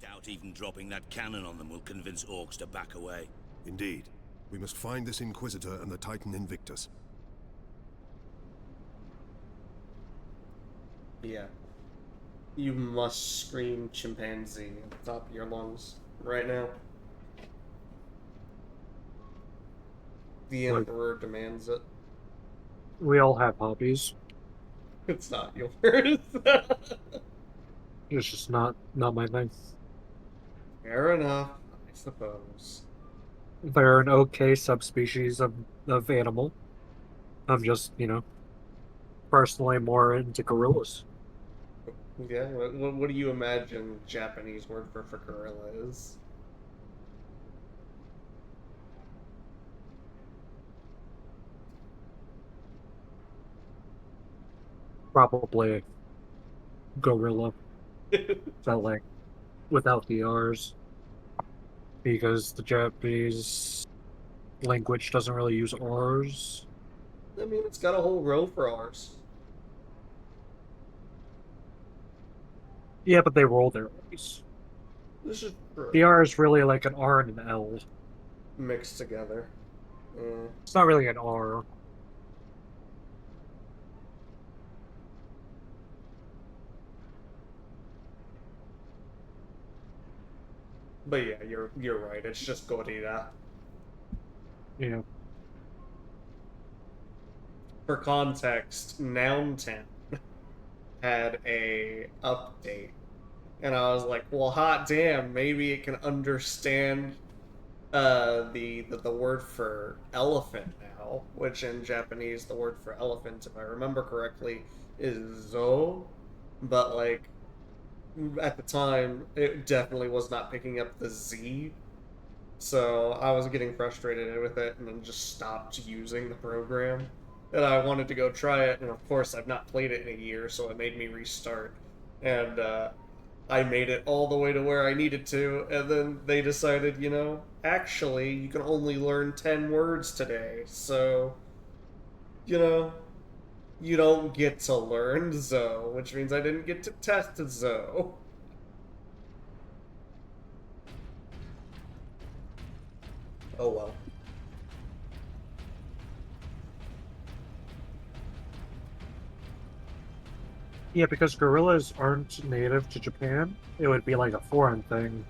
Doubt even dropping that cannon on them will convince orcs to back away. Indeed. We must find this Inquisitor and the Titan Invictus. Yeah. You must scream chimpanzee at the top of your lungs right now. The Emperor demands it. We all have hobbies. It's not yours. It's just not my thing. Fair enough, I suppose. They're an okay subspecies of animal. I'm just, personally more into gorillas. Yeah, what do you imagine Japanese word for gorilla is? Probably gorilla. Felt like without the R's. Because the Japanese language doesn't really use R's. I mean, it's got a whole row for R's. Yeah, but they roll their R's. This is true. The R is really like an R and an L. Mixed together. It's not really an R. But yeah, you're right. It's just gorilla. Yeah. For context, Noun Town had a update, and I was like, well, hot damn, maybe it can understand the word for elephant now, which in Japanese the word for elephant, if I remember correctly, is zo, but like at the time it definitely was not picking up the Z. So I was getting frustrated with it and then just stopped using the program. And I wanted to go try it, and of course I've not played it in a year, so it made me restart. And I made it all the way to where I needed to, and then they decided, actually, you can only learn 10 words today, so, you don't get to learn Zo, which means I didn't get to test Zo. Oh well. Yeah, because gorillas aren't native to Japan, it would be like a foreign thing.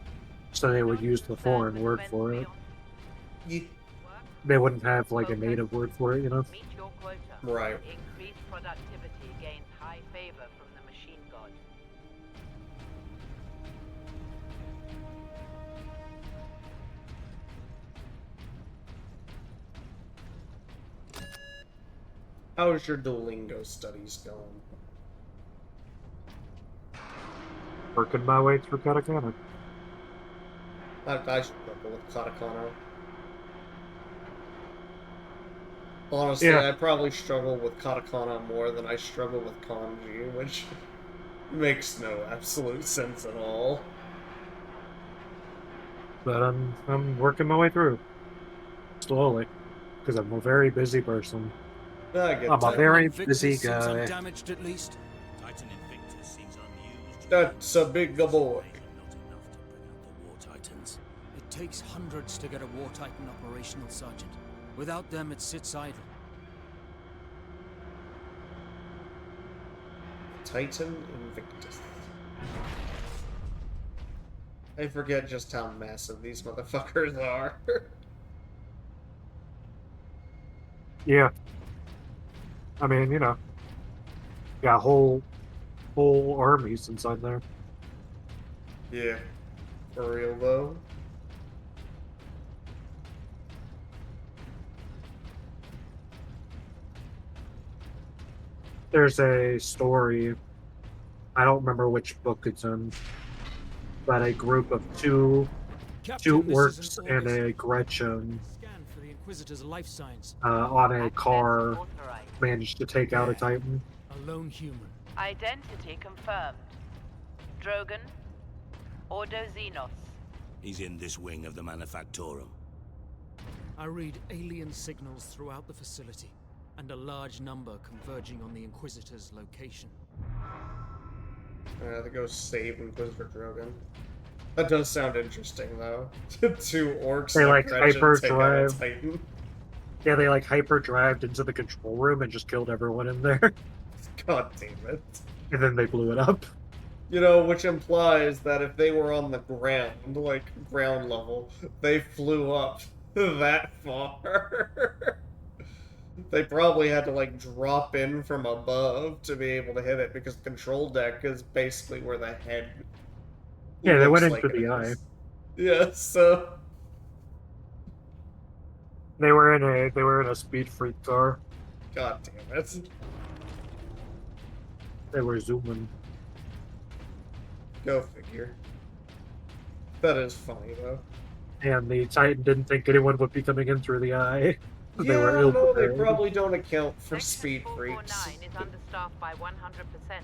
So they would use the foreign word for it. Yeah. They wouldn't have like a native word for it, Meet your quota. Right. Increased productivity gains high favor from the machine god. How's your Duolingo studies going? Working my way through katakana. I struggle with katakana. Honestly, Yeah. I probably struggle with katakana more than I struggle with kanji, which makes no absolute sense at all. But I'm working my way through. Slowly. Because I'm a very busy person. I get I'm a that. very Invictus busy seems guy. undamaged at least. Titan Invictus seems unused. That's a big boy. Not enough to bring out the War Titans. It takes hundreds to get a War Titan operational, Sergeant. Without them, it sits idle. Titan Invictus. I forget just how massive these motherfuckers are. Yeah. I mean, got whole armies inside there. Yeah. For real, though. There's a story, I don't remember which book it's in, but a group of two Captain, this orcs is an and August. a Gretchen Scan for the Inquisitor's life signs. on a Access car authorized. managed to take out a Titan. A lone human. Identity confirmed. Drogon. Ordo Xenos. He's in this wing of the Manufactorum. I read alien signals throughout the facility, and a large number converging on the Inquisitor's location. I have to go save Inquisitor Drogon. That does sound interesting, though. Two orcs They, and a like, Gretchen take out a hyperdrive. Titan. Yeah, they like hyperdrived into the control room and just killed everyone in there, God damn it. and then they blew it up. You know, which implies that if they were on the ground, like ground level, they flew up that far. They probably had to like drop in from above to be able to hit it because the control deck is basically where the head. Yeah, they went looks into like it the eye. is. Yeah, so They were in a speed freak car. god damn it. They were zooming. Go figure. That is funny though. And the Titan didn't think anyone would be coming in through the eye. They Yeah, were ill no, they prepared. probably don't account for Section speed freaks. 449 is understaffed by 100%.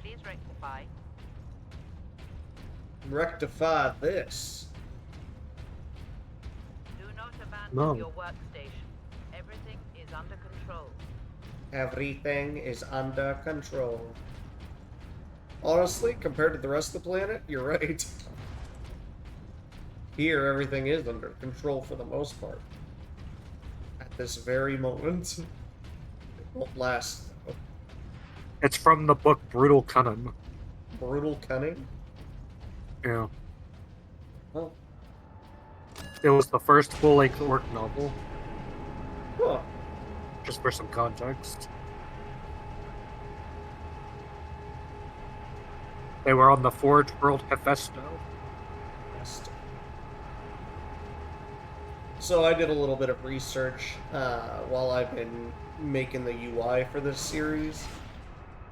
Please rectify. Rectify this. Do not abandon No. your workstation. Everything is under control. Everything is under control. Honestly, compared to the rest of the planet, you're right. Here, everything is under control for the most part. At this very moment. It won't last, though. It's from the book Brutal Cunning. Brutal Cunning? Yeah. Huh. It was the first full-length orc novel, Huh. just for some context. They were on the Forge World Hephaestus. So I did a little bit of research while I've been making the UI for this series.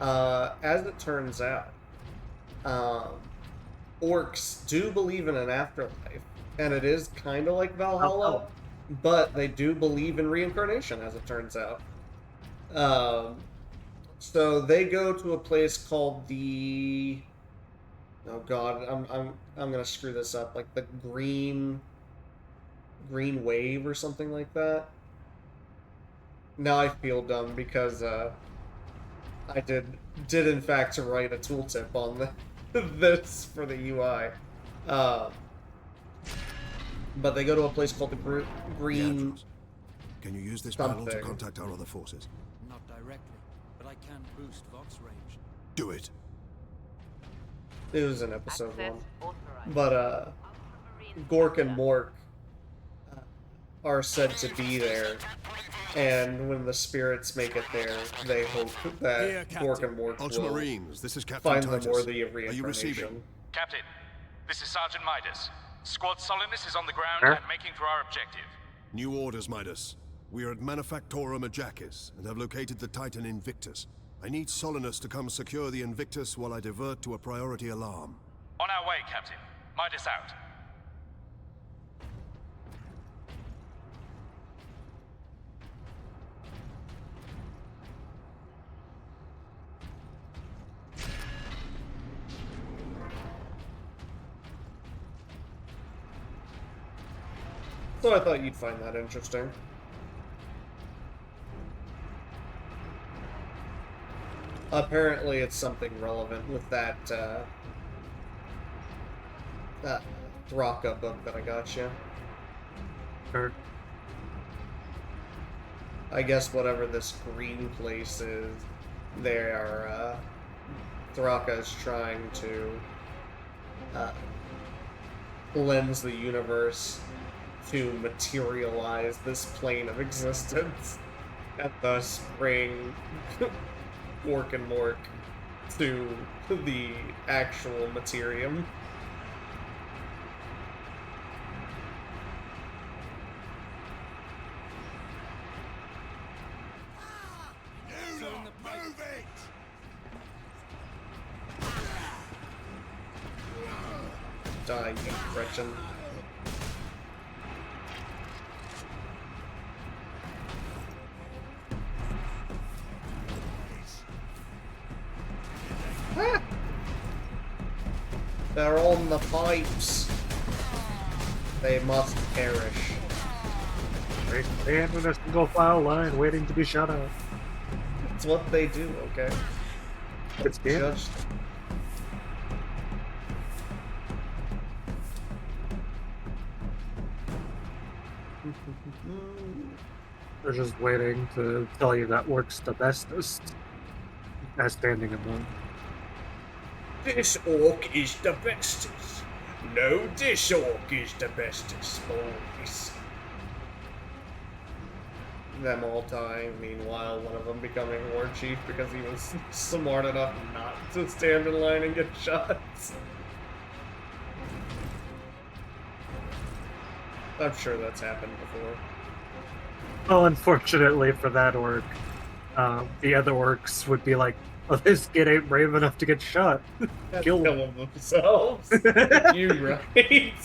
As it turns out, orcs do believe in an afterlife, and it is kind of like Valhalla, but they do believe in reincarnation, as it turns out. So they go to a place called the... Oh god, I'm gonna screw this up. Like the Green Wave or something like that. Now I feel dumb because I did in fact write a tooltip on this for the UI. But they go to a place called the Green. Beatrice, can you use this panel to Something. contact our other forces? Not directly, but I can boost Vox range. Do it. It was in episode Access 1. authorized. But Ultramarine Gork and scanner. Mork are said to be there, and when the spirits make it there, they hope that Here, Gork and Mork will Ultramarines, this is Captain find them Titus. worthy of Are you receiving? reincarnation. Captain, this is Sergeant Midas. Squad Solidus is on the ground Sir? and making for our objective. New orders, Midas. We are at Manufactorum Ajakis and have located the Titan Invictus. I need Solinus to come secure the Invictus while I divert to a priority alarm. On our way, Captain. Midas out. So I thought you'd find that interesting. Apparently it's something relevant with that, Thraka book that I got you. Or I guess whatever this green place is, they are, Thraka is trying to, cleanse the universe to materialize this plane of existence, and thus bring Gork and Mork to the actual materium. Die, you Gretchen. Ah! They're on the pipes. They must perish. they stand in a single file line waiting to be shut out. It's what they do, okay? It's canon. Judge them. They're just waiting to tell you that orc's the bestest. As standing in them. This orc is the bestest. No, this orc is the bestest, boys. Them all dying, meanwhile, one of them becoming war chief because he was smart enough not to stand in line and get shots. I'm sure that's happened before. Well, unfortunately for that orc, the other orcs would be like, "Oh, this kid ain't brave enough to get shot. Kill him." Kill themselves. You right.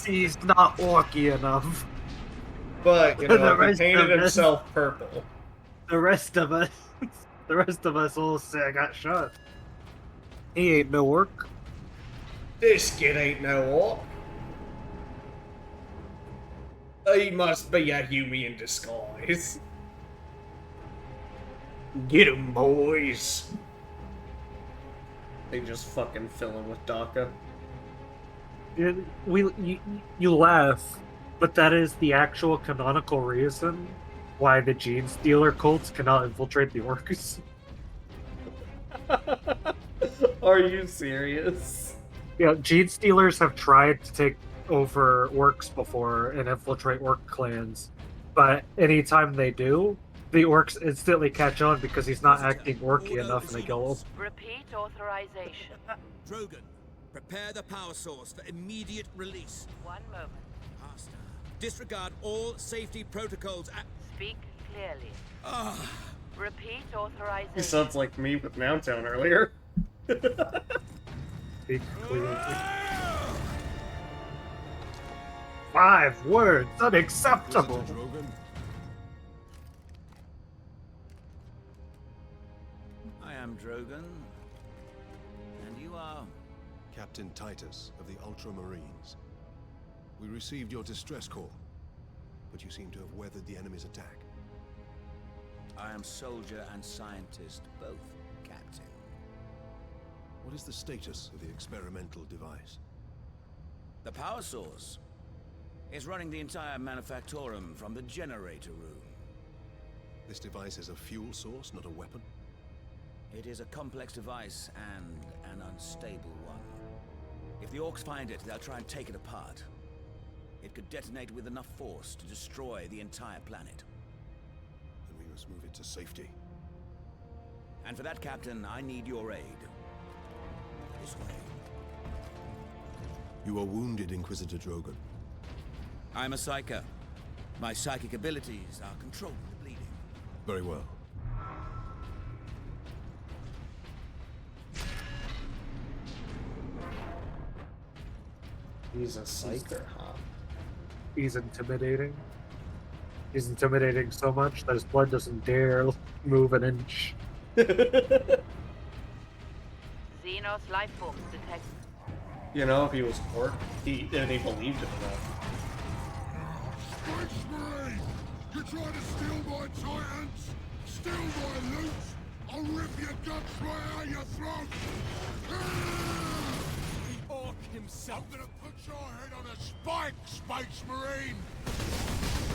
He's not orky enough." But, you The know, he rest painted of us- himself purple. The rest of us all say I got shot. He ain't no orc. This kid ain't no orc. He must be a human in disguise. Get him, boys. They just fucking fill him with DACA. You laugh, but that is the actual canonical reason why the Gene Stealer cults cannot infiltrate the orcs. Are you serious? Yeah, Gene Stealers have tried to take over orcs before and infiltrate orc clans, but anytime they do, the orcs instantly catch on because he's not acting orky enough and they kill him. Repeat authorization. Drogon, prepare the power source for immediate release. 1 moment. Master, disregard all safety protocols. Speak clearly. Ah, Repeat authorization. He sounds like me with Nountown earlier. Speak clearly. 5 words, unacceptable. Visitor Drogon, I am Drogon, and you are. Captain Titus of the Ultramarines. We received your distress call, but you seem to have weathered the enemy's attack. I am soldier and scientist, both, Captain. What is the status of the experimental device? The power source is running the entire Manufactorum from the generator room. This device is a fuel source, not a weapon. It is a complex device and an unstable one. If the orcs find it, they'll try and take it apart. It could detonate with enough force to destroy the entire planet. Then we must move it to safety. And for that, Captain, I need your aid. This way. You are wounded, Inquisitor Drogon. I'm a psyker. My psychic abilities are controlling the bleeding. Very well. He's a psyker, huh? He's intimidating. He's intimidating so much that his blood doesn't dare move an inch. Xenos life forms detected. You know, if he was orc, he believed it enough. Marine! You trying to steal my titans? Steal my loot? I'll rip your guts right out your throat! The orc himself! I'm gonna put your head on a spike, Space Marine!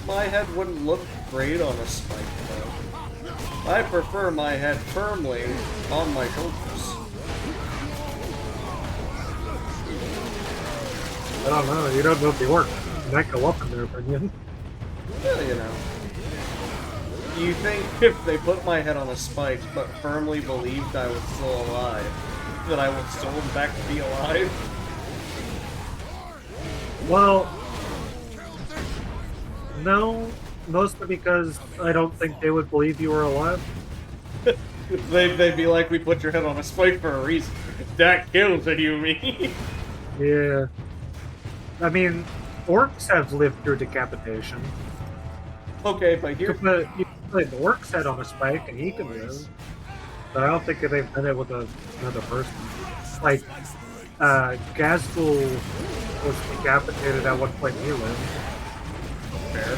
My head wouldn't look great on a spike, though. I prefer my head firmly on my shoulders. I don't know, you don't know if they work. You might go up in their opinion. Well, you know. You think if they put my head on a spike, but firmly believed I was still alive, that I would still in fact be alive? Well, no, mostly because I don't think they would believe you were alive. They'd be like, we put your head on a spike for a reason. That kills it, you mean? Yeah. I mean, orcs have lived through decapitation. Okay, but You here... could put an orc's head on a spike and he can live. But I don't think that they've done it with another person. Like, Gazgul was decapitated at one point and he lived. Fair.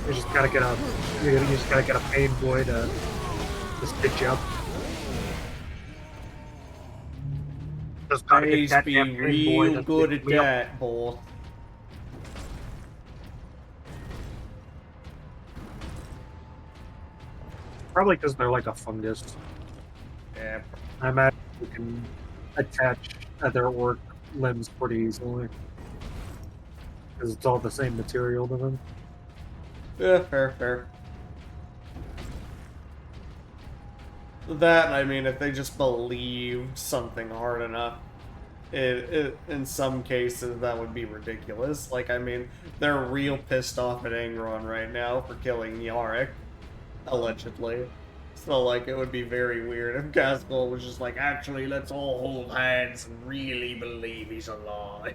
You just gotta get a pain boy to stitch you up. Just gotta get Please that be damn pain boy real to good stitch at me up. that, boy. Probably because they're like a fungus. Yeah. I imagine you can attach other orc limbs pretty easily. Because it's all the same material to them. Yeah, fair. That, I mean, if they just believed something hard enough, in some cases that would be ridiculous. Like, I mean, they're real pissed off at Angron right now for killing Yarick, allegedly. So, like, it would be very weird if Gaskell was just like, actually, let's all hold hands and really believe he's alive.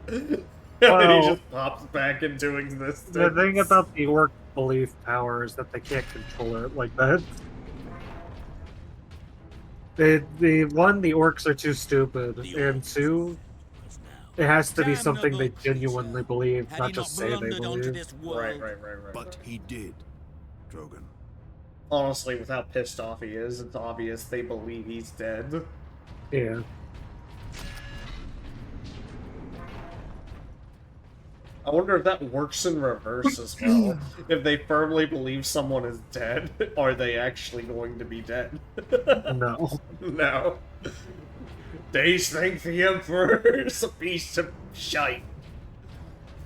And then he just pops back into existence. The thing about the orc belief power is that they can't control it like that. The orcs are too stupid, and two, it has to be something they genuinely believe, not just say they believe. Right. But he did, Drogon. Honestly, with how pissed off he is, it's obvious they believe he's dead. Yeah. I wonder if that works in reverse as well. If they firmly believe someone is dead, are they actually going to be dead? No. No. They think the Emperor is a piece of shite.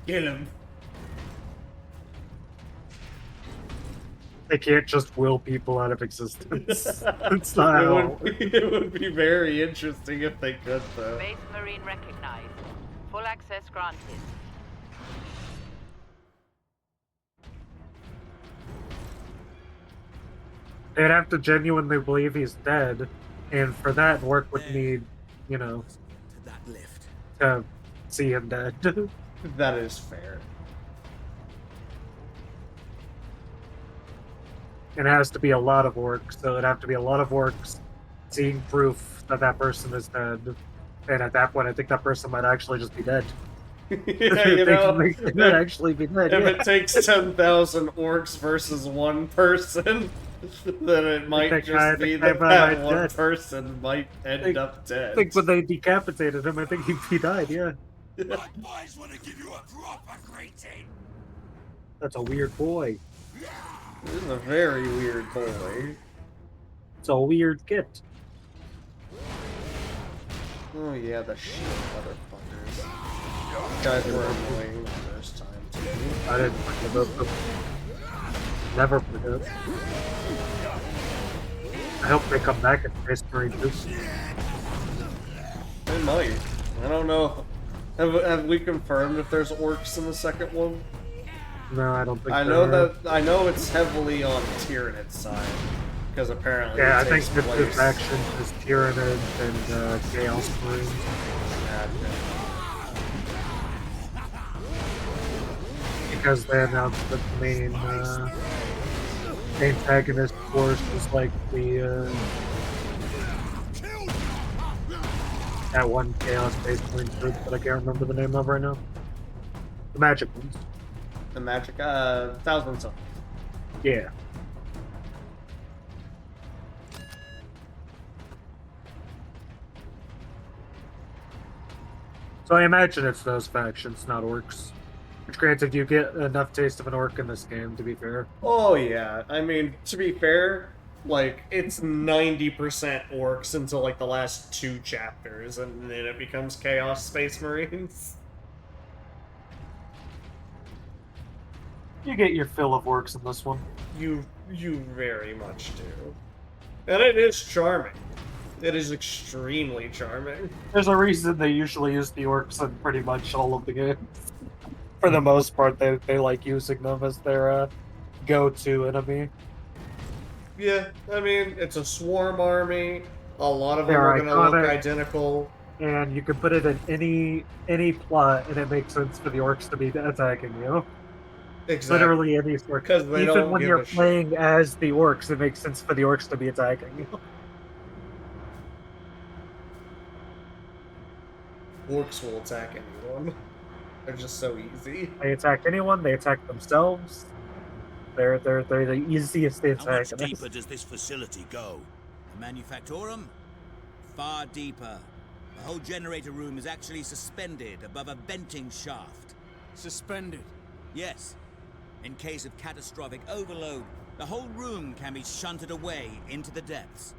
Kill him. They can't just will people out of existence. It's not how. It would be very interesting if they could, though. Space Marine recognized. Full access granted. They'd have to genuinely believe he's dead, and for that, work would need, To that lift. to see him dead. That is fair. It has to be a lot of orcs, so it'd have to be a lot of orcs seeing proof that that person is dead. And at that point, I think that person might actually just be dead. Yeah, you know, they might actually be dead. if Yeah. it takes 10,000 orcs versus one person, then it might think just I be think that I might that one dead. person might end up dead. I think when they decapitated him, I think he died, yeah. My boys want to give you a proper greeting. That's a weird boy. This is a very weird boy. It's a weird kid. Oh yeah, the shit motherfuckers. Guys were annoying the first time too. I didn't forget about them. Never forget. I hope they come back in Space Marine 2. They might. I don't know. Have we confirmed if there's orcs in the second one? No, I don't think I there know are. that I know it's heavily on Tyrannid's side because apparently Yeah, I it think takes the place. two factions is Tyrannid and Chaos Marines. Because they announced that the main antagonist force was like the that one Chaos Space Marine group that I can't remember the name of right now. The magic ones. The magic, Thousand Suns. Yeah. So I imagine it's those factions, not orcs. Which, granted, you get enough taste of an orc in this game, to be fair. Oh yeah, I mean, to be fair, like, it's 90% orcs until, like, the last 2 chapters, and then it becomes Chaos Space Marines. You get your fill of orcs in this one. You very much do. And it is charming. It is extremely charming. There's a reason they usually use the orcs in pretty much all of the games. For the most part, they like using them as their go-to enemy. Yeah, I mean, it's a swarm army. A lot of them They're are going to look iconic. identical. And you can put it in any plot, and it makes sense for the orcs to be attacking you. Exactly. Literally any sort. Because they Even don't when give you're a shit. playing as the orcs, it makes sense for the orcs to be attacking you. Orcs will attack anyone. They're just so easy. They attack anyone. They attack themselves. They're the easiest How much antagonists. deeper does this facility go? The Manufactorum? Far deeper. The whole generator room is actually suspended above a venting shaft. Suspended. Yes. In case of catastrophic overload, The whole room can be shunted away into the depths.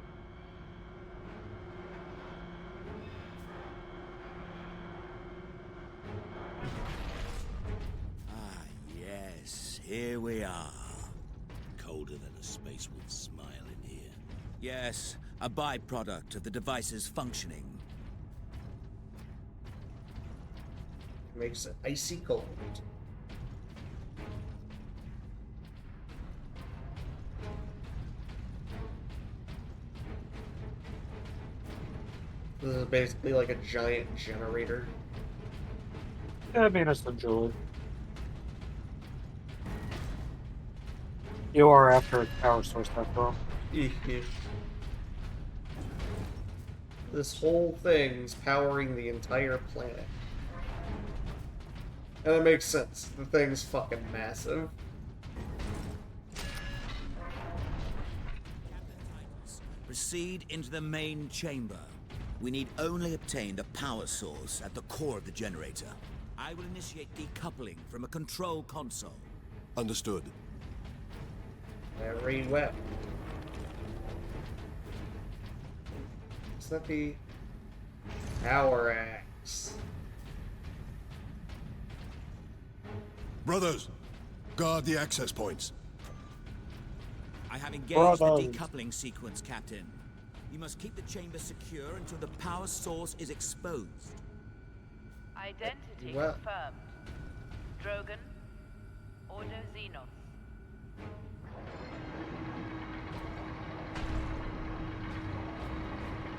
Ah, yes, here we are. Colder than a Spacewood smile in here. Yes, a byproduct of the device's functioning. Makes it icy cold. This is basically like a giant generator. I mean, essentially. You are after a power source, after all. This whole thing's powering the entire planet. And it makes sense. The thing's fucking massive. Proceed into the main chamber. We need only obtain the power source at the core of the generator. I will initiate decoupling from a control console. Understood. Very well. Is that the power axe? Brothers, guard the access points. I have engaged the Brothers. decoupling sequence, Captain. You must keep the chamber secure until the power source is exposed. Identity Well- confirmed. Drogon, Order Xenos.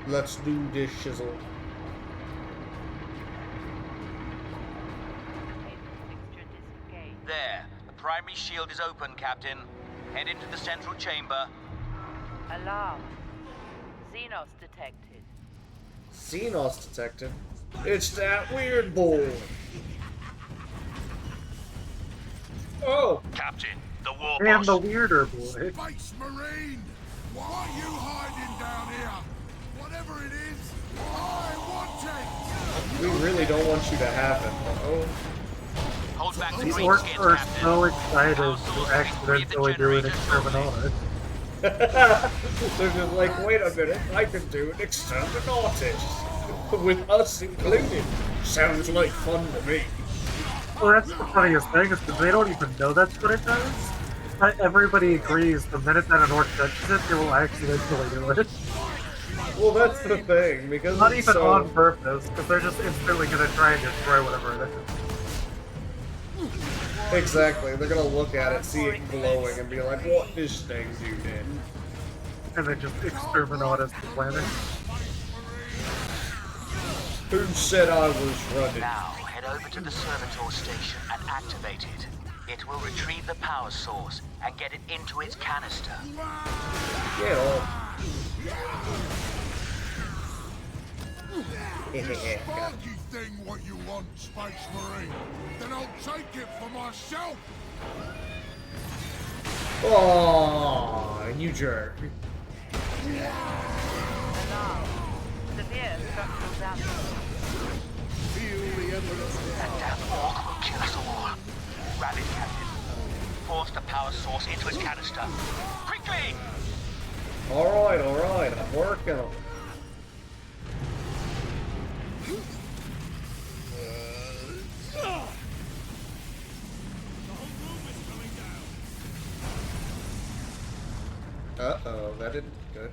Let's do this shizzle. Fixture disengaged. There. The primary shield is open, Captain. Head into the central chamber. Alarm. Xenos detected. Xenos detected. It's that weird boy. Oh, Captain, the war And boss. the weirder boy. Space Marine! What are you hiding down here? Whatever it is, I want it! we really don't want you to have it. Oh, Hold back the These green orcs skins, are Captain. so excited Power to source accidentally read the do an generator. exterminatus. they're just like, wait a minute, I can do an exterminatus. With us included. Sounds like fun to me. Well, that's the funniest thing, is because they don't even know that's what it does. But everybody agrees the minute that an orc touches it, they will accidentally do it. Well, that's the thing, because Not it's even so... on purpose, because they're just instantly going to try and destroy whatever it is. Exactly, they're gonna look at it, see it glowing, and be like, what this thing do then? And then just exterminatus the planet. Who said I was running? Now, head over to the servitor station and activate it. It will retrieve the power source and get it into its canister. Get off. Sparky thing what you want, Space Marine. Then I'll take it for myself. Oh, you jerk. Alarm. Severe structural damage. That damn orc will kill us all. Grab it, Captain. Force the power source into its canister. Quickly! Alright, I'm working on it. Uh-oh, that didn't look good.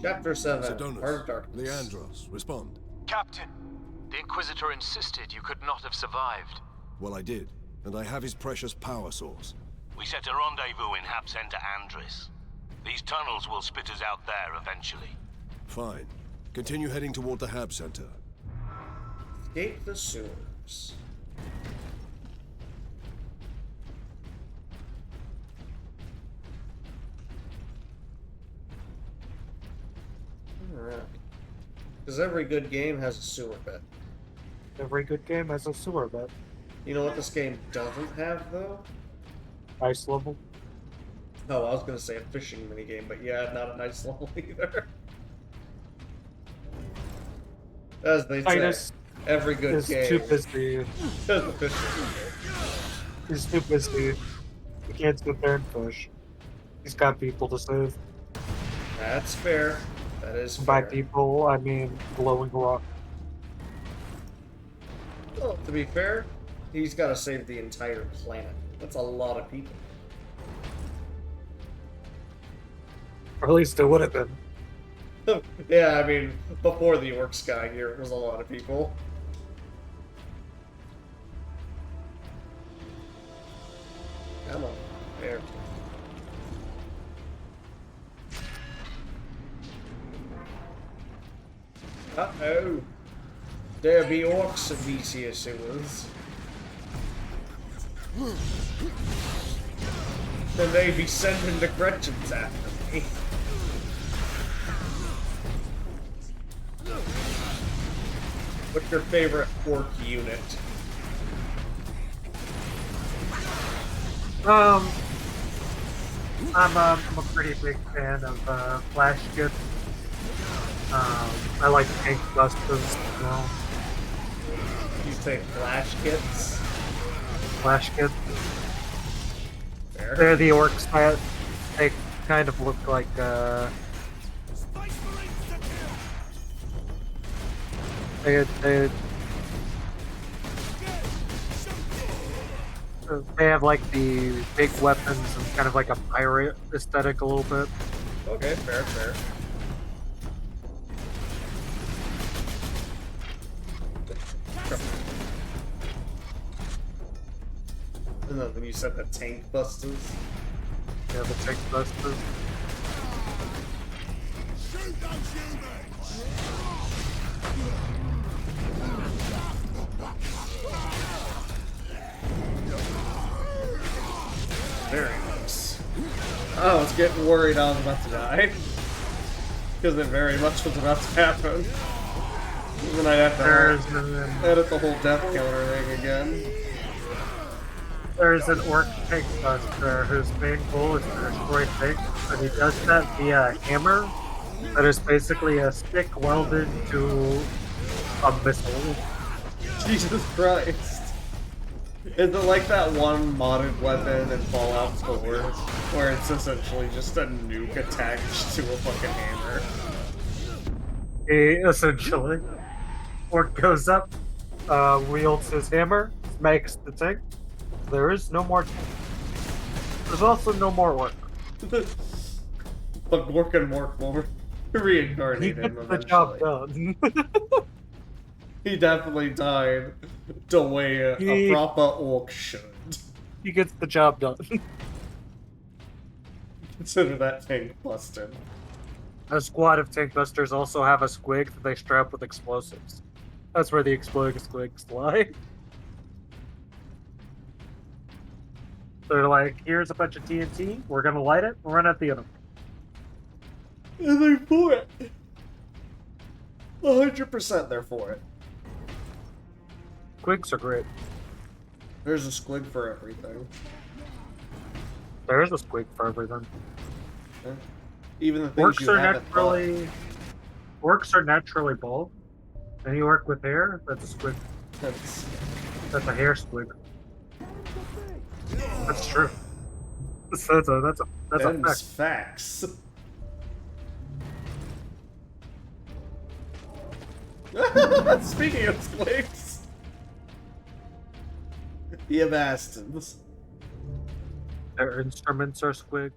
Chapter 7, Heart of Sidonus, Darkness. Leandros, respond. Captain, the Inquisitor insisted you could not have survived. Well, I did, and I have his precious power source. We set a rendezvous in Hab Center Andris. These tunnels will spit us out there eventually. Fine. Continue heading toward the Hab Center. Escape the sewers. because every good game has a sewer bit. Every good game has a sewer bit. You know what this game doesn't have, though? Ice level. Oh, I was gonna say a fishing minigame, but yeah, not an ice level either. As they say, Titus every good is game too busy. has a fishing minigame. He's too busy. He can't sit there and fish. He's got people to save. That's fair. That is fair. By people, I mean glowing rock. Well, to be fair, he's got to save the entire planet. That's a lot of people. Or at least it would have been. Yeah, I mean, before the orcs got here, it was a lot of people. Come on, there. Uh-oh. There be orcs in these here sewers. Then they be sending the Gretchens after me. What's your favorite orc unit? I'm a pretty big fan of Flash Kid. I like Tank Busters as well. You say Flash Kits? Flash Kid. Fair. They're the orcs that they kind of look like they have like the big weapons and kind of like a pirate aesthetic a little bit. Okay, fair, fair. And then when you said the Tank Busters. Yeah, the Tank Busters. Shoot those Very nice. I was getting worried I was about to die. Because it very much was about to happen. And then I'd have to edit the whole death counter thing again. There's an orc tank buster whose main goal is to destroy tanks, and he does that via a hammer that is basically a stick welded to a missile. Jesus Christ. Is it like that one modded weapon in Fallout 4 where it's essentially just a nuke attached to a fucking hammer? He essentially, orc goes up, wields his hammer, makes the tank. There is no more tank. There's also no more orc. But Gork and Mork will reincarnate He him gets the job eventually. done. He definitely died the way a proper orc should. He gets the job done. Consider that tank busted. A squad of tank busters also have a squig that they strap with explosives. That's where the exploding squigs lie. They're like, here's a bunch of TNT, we're gonna light it, run at the enemy. And they're for it. 100% they're for it. Squigs are great. There's a squig for everything. There is a squig for everything. Yeah. Even the things you haven't thought. Orcs are naturally bald. Any orc with hair, that's a squig. That's a hair squig. That's true. That's a fact. Facts. Speaking of squigs, you bastards. Their instruments are squigs.